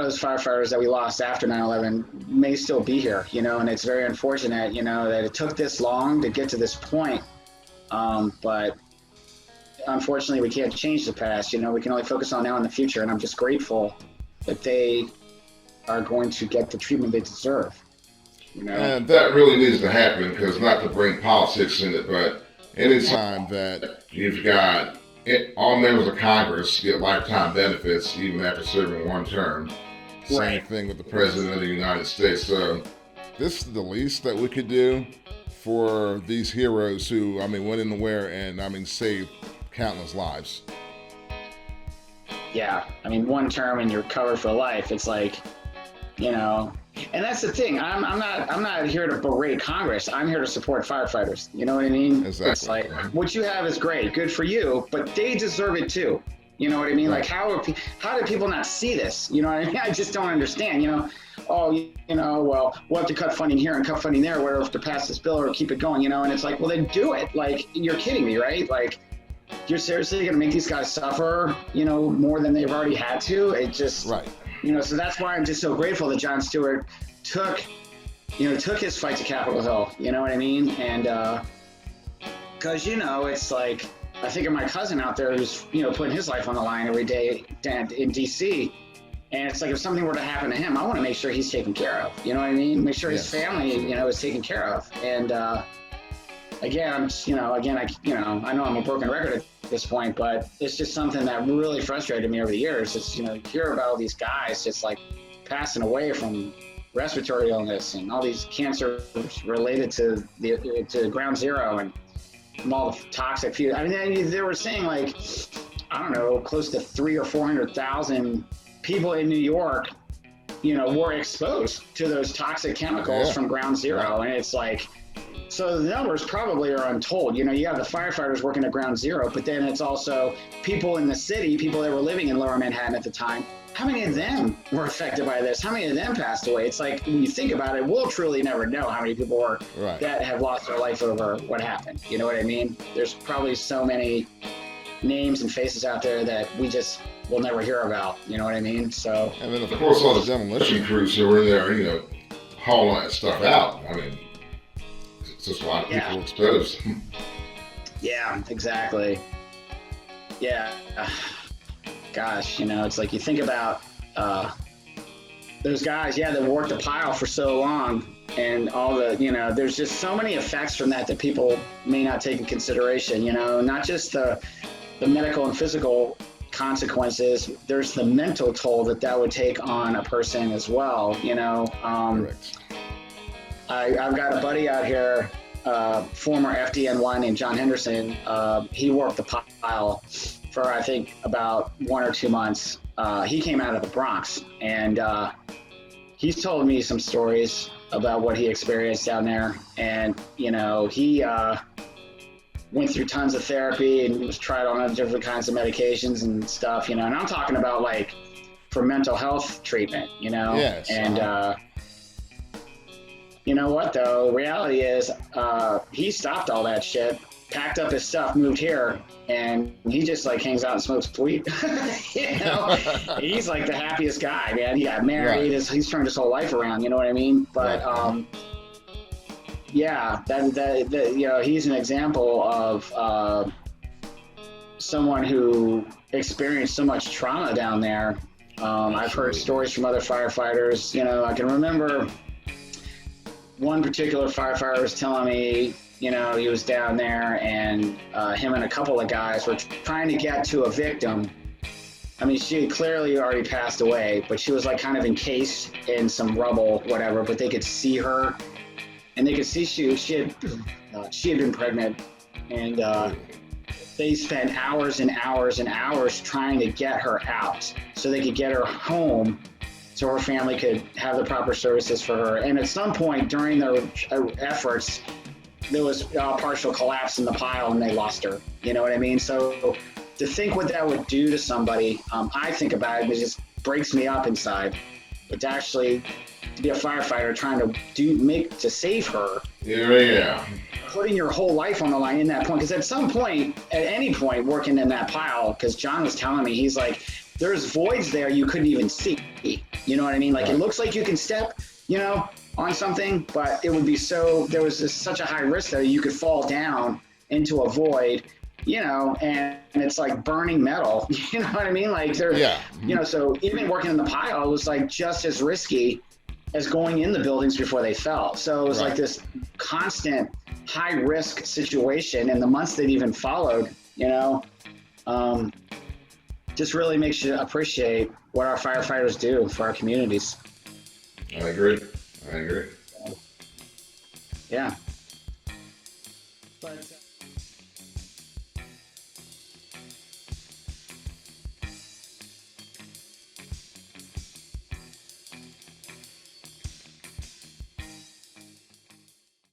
of those firefighters that we lost after 9/11 may still be here, and it's very unfortunate, that it took this long to get to this point. But unfortunately, we can't change the past. We can only focus on now and the future. And I'm just grateful that they are going to get the treatment they deserve. And that really needs to happen, because not to bring politics in it, but anytime that you've got all members of Congress get lifetime benefits even after serving one term. Same Right. thing with the President of the United States. So this is the least that we could do for these heroes who, went in the war and, saved countless lives. Yeah. One term and you're covered for life. It's like, and that's the thing. I'm not here to berate Congress. I'm here to support firefighters. You know what I mean? Exactly. It's like, what you have is great, good for you, but they deserve it too. You know what I mean? Right. Like, how do people not see this? You know what I mean? I just don't understand. Well, we'll have to cut funding here and cut funding there, whether to pass this bill or keep it going. And it's like, well, then do it. Like, you're kidding me, right? Like, you're seriously going to make these guys suffer, more than they've already had to? It just, right. So that's why I'm just so grateful that Jon Stewart took his fight to Capitol Hill. You know what I mean? And because it's like, I think of my cousin out there who's putting his life on the line every day in DC, and it's like, if something were to happen to him, I want to make sure he's taken care of. You know what I mean? Make sure his family is taken care of. And again, I know I'm a broken record at this point, but it's just something that really frustrated me over the years. It's, you hear about all these guys just like passing away from respiratory illness and all these cancers related to ground zero and from all the toxic fuel. They were saying like, I don't know, close to 300,000 or 400,000 people in New York, were exposed to those toxic chemicals from ground zero. And it's like, so the numbers probably are untold. You have the firefighters working at ground zero, but then it's also people in the city, people that were living in Lower Manhattan at the time. How many of them were affected by this? How many of them passed away? It's like, when you think about it, we'll truly never know how many people were that have lost their life over what happened. You know what I mean? There's probably so many names and faces out there that we just will never hear about. You know what I mean? So. And then, of course, all the demolition crews who were in there, hauling that stuff out. It's just a lot of people exposed. Yeah, exactly. Yeah. Gosh, it's like you think about those guys, that worked the pile for so long, and all the, there's just so many effects from that people may not take in consideration, not just the medical and physical consequences, there's the mental toll that would take on a person as well, Correct. I've got a buddy out here, former FDN1 named John Henderson. He worked the pile for, I think, about 1 or 2 months. He came out of the Bronx, and he's told me some stories about what he experienced down there. And, he went through tons of therapy and was tried on different kinds of medications and stuff, and I'm talking about like for mental health treatment, Yes. And, you know what though? Reality is, he stopped all that shit, packed up his stuff, moved here, and he just like hangs out and smokes weed. He's like the happiest guy, man. He got married. Right. He's turned his whole life around. You know what I mean? But he's an example of someone who experienced so much trauma down there. I've heard stories from other firefighters. I can remember one particular firefighter was telling me, he was down there and him and a couple of guys were trying to get to a victim. She had clearly already passed away, but she was like kind of encased in some rubble, whatever, but they could see her and they could see she had been pregnant, and they spent hours and hours and hours trying to get her out so they could get her home so her family could have the proper services for her. And at some point during their efforts, there was a partial collapse in the pile and they lost her. You know what I mean? So to think what that would do to somebody, I think about it, it just breaks me up inside. But to actually be a firefighter trying to save her, Yeah. Putting your whole life on the line in that point. Because at some point, at any point, working in that pile, because John was telling me, he's like, there's voids there you couldn't even see. You know what I mean? Like, Right. it looks like you can step, on something, but it would be there was such a high risk there you could fall down into a void, and it's like burning metal. You know what I mean? Like, Yeah. so even working in the pile was like just as risky as going in the buildings before they fell. So it was like this constant high risk situation. And the months that even followed, just really makes you appreciate what our firefighters do for our communities. I agree. Yeah.